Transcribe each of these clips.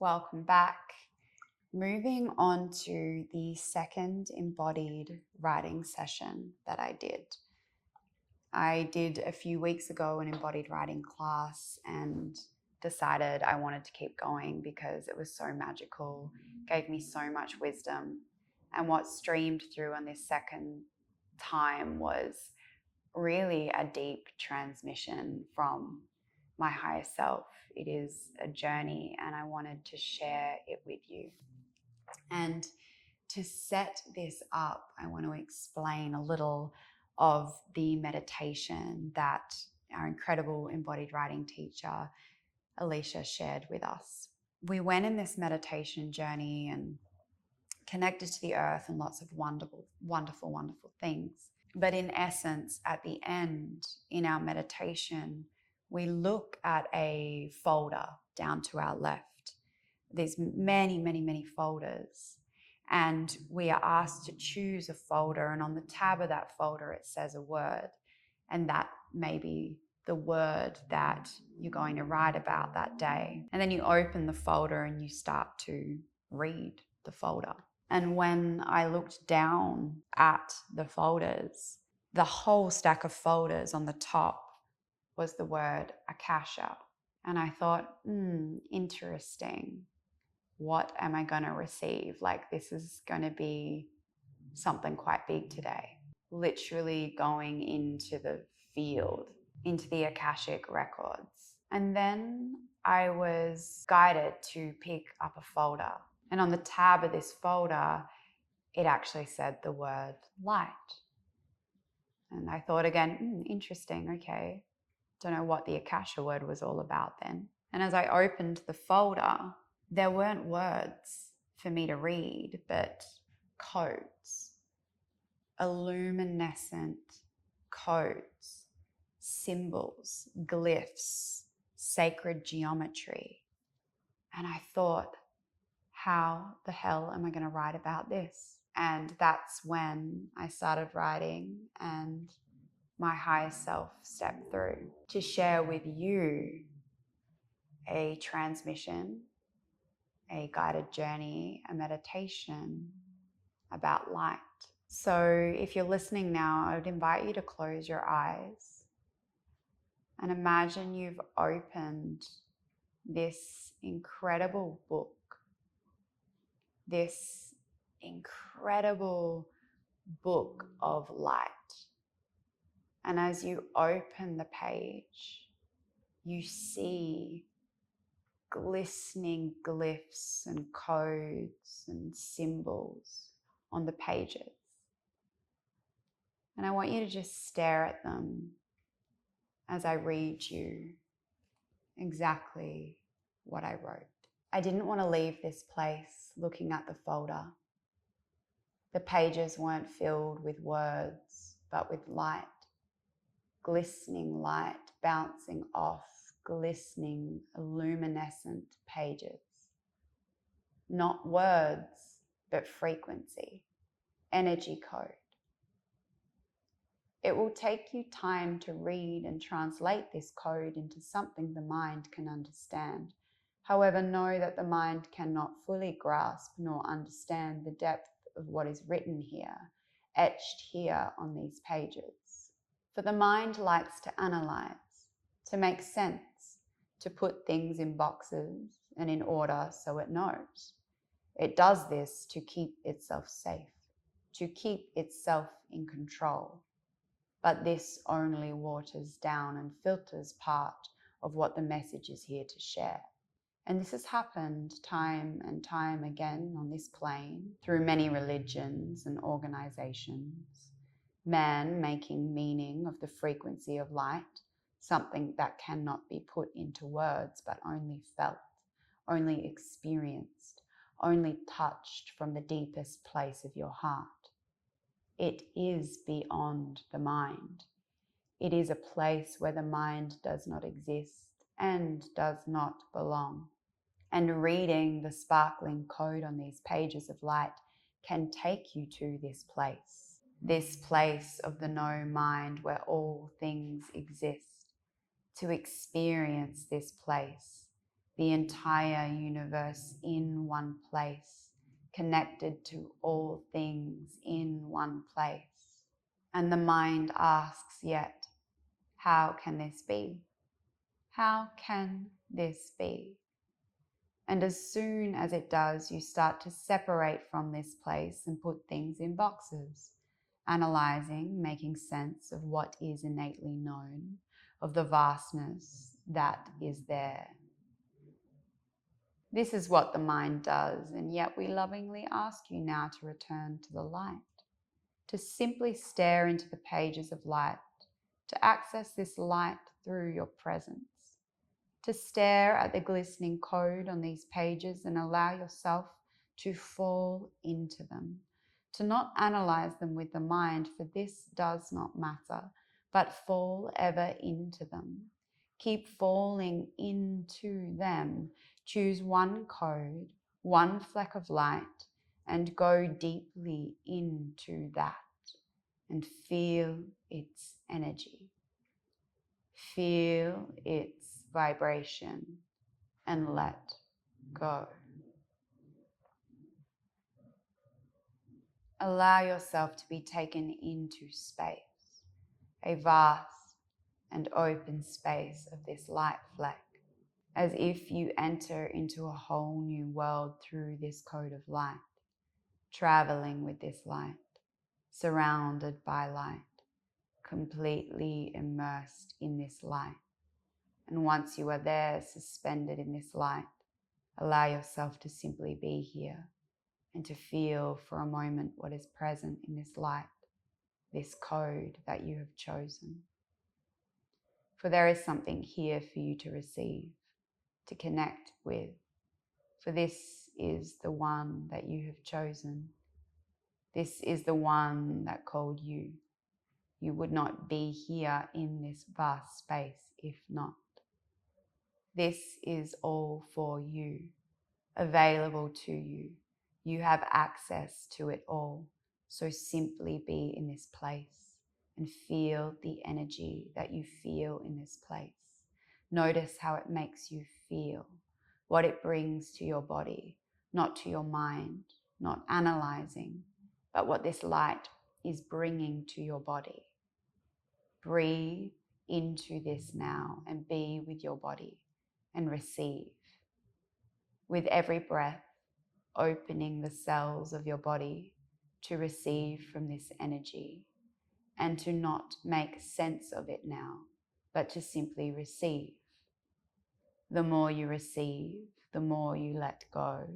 Welcome back. Moving on to the second embodied writing session that I did. I did a few weeks ago an embodied writing class and decided I wanted to keep going because it was so magical, gave me so much wisdom. And what streamed through on this second time was really a deep transmission from my higher self. It is a journey, and I wanted to share it with you. And to set this up, I want to explain a little of the meditation that our incredible embodied writing teacher, Alicia, shared with us. We went in this meditation journey and connected to the earth and lots of wonderful, wonderful, wonderful things. But in essence, at the end, in our meditation, we look at a folder down to our left. There's many, many, many folders. And we are asked to choose a folder. And on the tab of that folder, it says a word. And that may be the word that you're going to write about that day. And then you open the folder and you start to read the folder. And when I looked down at the folders, the whole stack of folders on the top was the word Akasha. And I thought, interesting. What am I going to receive? Like, this is going to be something quite big today. Literally going into the field, into the Akashic records. And then I was guided to pick up a folder. And on the tab of this folder, it actually said the word light. And I thought again, interesting, okay. Don't know what the Akasha word was all about then. And as I opened the folder, there weren't words for me to read, but codes, illuminescent codes, symbols, glyphs, sacred geometry. And I thought, how the hell am I going to write about this? And that's when I started writing, and my higher self stepped through to share with you a transmission, a guided journey, a meditation about light. So if you're listening now, I would invite you to close your eyes and imagine you've opened this incredible book, this incredible book of light. And as you open the page, you see glistening glyphs and codes and symbols on the pages. And I want you to just stare at them as I read you exactly what I wrote. I didn't want to leave this place looking at the folder. The pages weren't filled with words, but with light, glistening light bouncing off glistening, luminescent pages. Not words, but frequency, energy code. It will take you time to read and translate this code into something the mind can understand. However, know that the mind cannot fully grasp nor understand the depth of what is written here, etched here on these pages. For the mind likes to analyze, to make sense, to put things in boxes and in order so it knows. It does this to keep itself safe, to keep itself in control. But this only waters down and filters part of what the message is here to share. And this has happened time and time again on this plane through many religions and organizations. Man making meaning of the frequency of light, something that cannot be put into words but only felt, only experienced, only touched from the deepest place of your heart. It is beyond the mind. It is a place where the mind does not exist and does not belong. And reading the sparkling code on these pages of light can take you to this place of the no mind where all things exist. To experience this place, the entire universe in one place, connected to all things in one place. And the mind asks yet, how can this be? How can this be? And as soon as it does, you start to separate from this place and put things in boxes, analyzing, making sense of what is innately known, of the vastness that is there. This is what the mind does, and yet we lovingly ask you now to return to the light, to simply stare into the pages of light, to access this light through your presence, to stare at the glistening code on these pages and allow yourself to fall into them, to not analyze them with the mind, for this does not matter, but fall ever into them. Keep falling into them. Choose one code, one fleck of light, and go deeply into that and feel its energy. Feel its vibration and let go. Allow yourself to be taken into space, a vast and open space of this light fleck, as if you enter into a whole new world through this code of light, traveling with this light, surrounded by light, completely immersed in this light. And once you are there, suspended in this light, allow yourself to simply be here and to feel for a moment what is present in this light, this code that you have chosen. For there is something here for you to receive, to connect with. For this is the one that you have chosen. This is the one that called you. You would not be here in this vast space if not. This is all for you, available to you. You have access to it all. So simply be in this place and feel the energy that you feel in this place. Notice how it makes you feel, what it brings to your body, not to your mind, not analyzing, but what this light is bringing to your body. Breathe into this now and be with your body and receive. With every breath, opening the cells of your body to receive from this energy and to not make sense of it now, but to simply receive. The more you receive, the more you let go.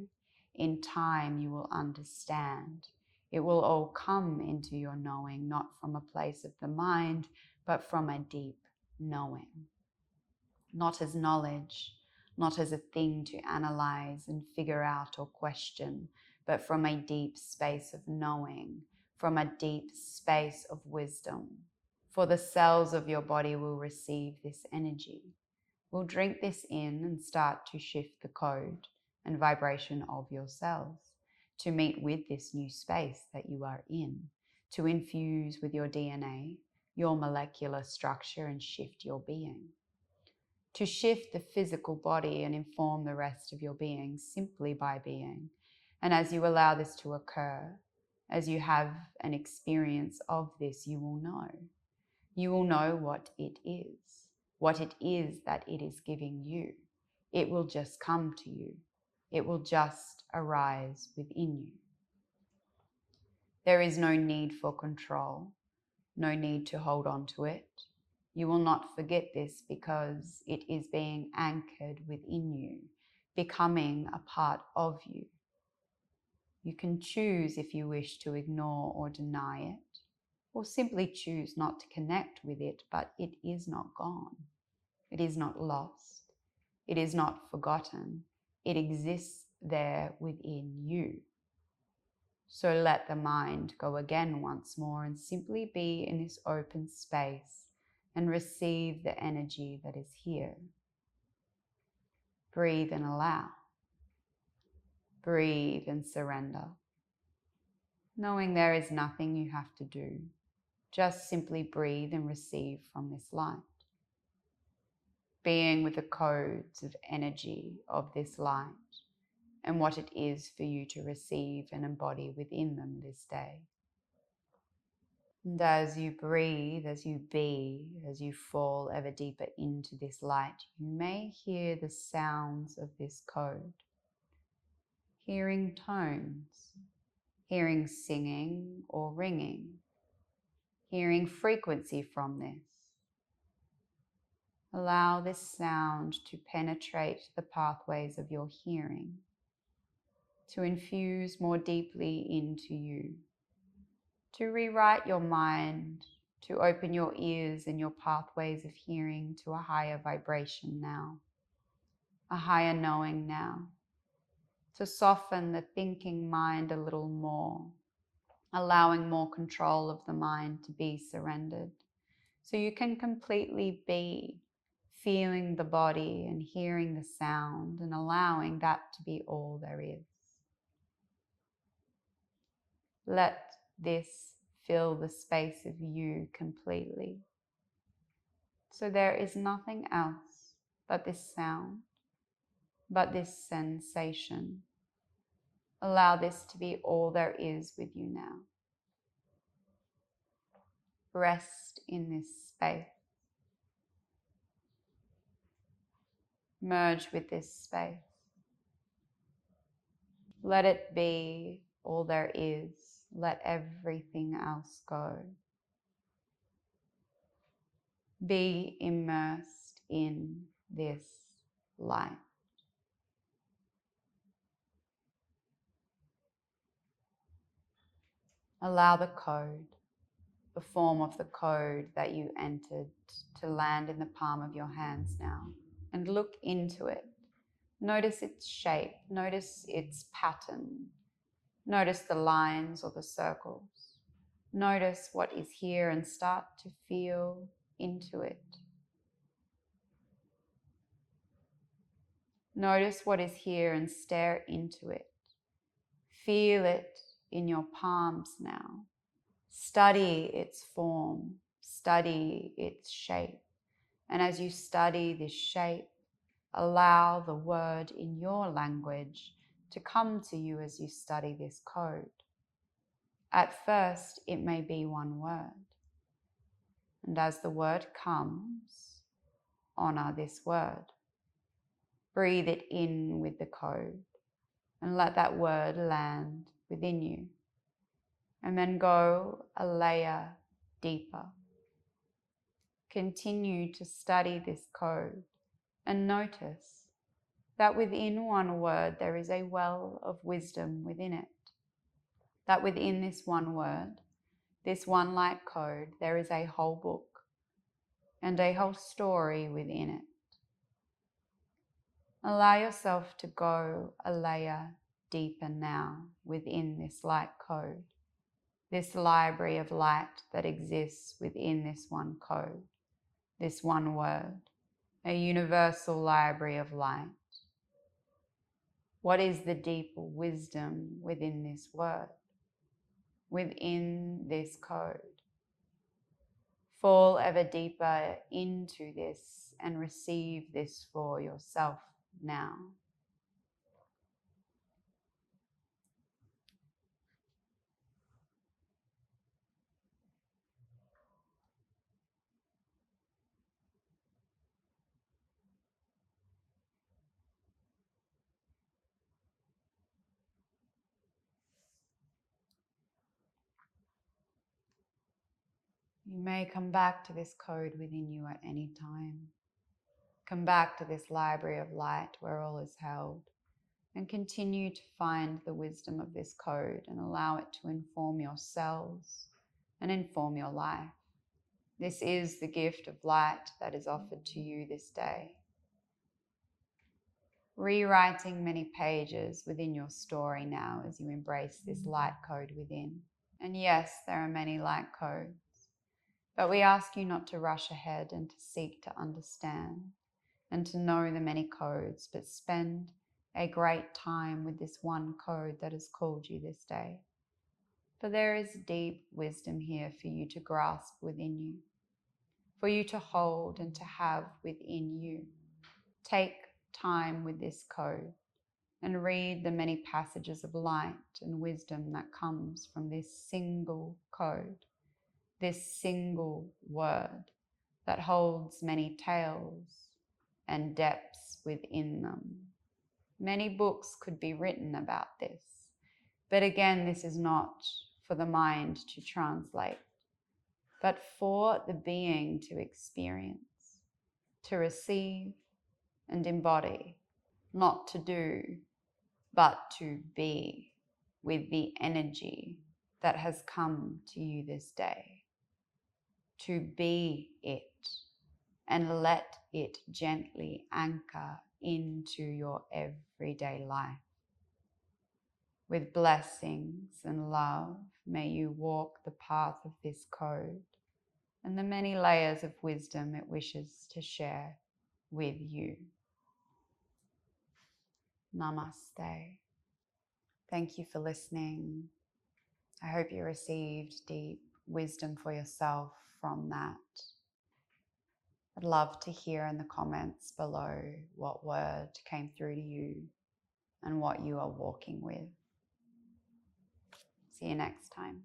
In time, you will understand. It will all come into your knowing, not from a place of the mind, but from a deep knowing. Not as knowledge, not as a thing to analyze and figure out or question, but from a deep space of knowing, from a deep space of wisdom. For the cells of your body will receive this energy, will drink this in and start to shift the code and vibration of your cells to meet with this new space that you are in, to infuse with your DNA, your molecular structure, and shift your being. To shift the physical body and inform the rest of your being simply by being. And as you allow this to occur, as you have an experience of this, you will know. You will know what it is that it is giving you. It will just come to you. It will just arise within you. There is no need for control, no need to hold on to it. You will not forget this because it is being anchored within you, becoming a part of you. You can choose if you wish to ignore or deny it, or simply choose not to connect with it, but it is not gone. It is not lost. It is not forgotten. It exists there within you. So let the mind go again once more and simply be in this open space and receive the energy that is here. Breathe and allow. Breathe and surrender. Knowing there is nothing you have to do. Just simply breathe and receive from this light. being with the codes of energy of this light and what it is for you to receive and embody within them this day. And as you breathe, as you be, as you fall ever deeper into this light, you may hear the sounds of this code, hearing tones, hearing singing or ringing, hearing frequency from this. Allow this sound to penetrate the pathways of your hearing, to infuse more deeply into you, to rewrite your mind, to open your ears and your pathways of hearing to a higher vibration now, a higher knowing now, to soften the thinking mind a little more, allowing more control of the mind to be surrendered, so you can completely be feeling the body and hearing the sound and allowing that to be all there is. Let this fill the space of you completely. So there is nothing else but this sound, but this sensation. Allow this to be all there is with you now. Rest in this space. Merge with this space. Let it be all there is. Let everything else go. Be immersed in this light. Allow the code, the form of the code that you entered, to land in the palm of your hands now, and look into it. Notice its shape, notice its pattern, notice the lines or the circles. Notice what is here and start to feel into it. Notice what is here and stare into it. Feel it in your palms now. Study its form, study its shape. And as you study this shape, allow the word in your language to come to you as you study this code. At first, it may be one word. And as the word comes, honor this word. Breathe it in with the code and let that word land within you. And then go a layer deeper. Continue to study this code and notice that within one word there is a well of wisdom within it. That within this one word, this one light code, there is a whole book and a whole story within it. Allow yourself to go a layer deeper now within this light code, this library of light that exists within this one code, this one word, a universal library of light. What is the deep wisdom within this word, within this code? Fall ever deeper into this and receive this for yourself now. You may come back to this code within you at any time. Come back to this library of light where all is held and continue to find the wisdom of this code and allow it to inform your cells and inform your life. This is the gift of light that is offered to you this day. Rewriting many pages within your story now as you embrace this light code within. And yes, there are many light codes. But we ask you not to rush ahead and to seek to understand and to know the many codes, but spend a great time with this one code that has called you this day. For there is deep wisdom here for you to grasp within you, for you to hold and to have within you. Take time with this code and read the many passages of light and wisdom that comes from this single code, this single word that holds many tales and depths within them. Many books could be written about this, but again, this is not for the mind to translate, but for the being to experience, to receive and embody, not to do, but to be with the energy that has come to you this day. To be it and let it gently anchor into your everyday life. With blessings and love, may you walk the path of this code and the many layers of wisdom it wishes to share with you. Namaste. Thank you for listening. I hope you received deep wisdom for yourself from that. I'd love to hear in the comments below what word came through to you and what you are walking with. See you next time.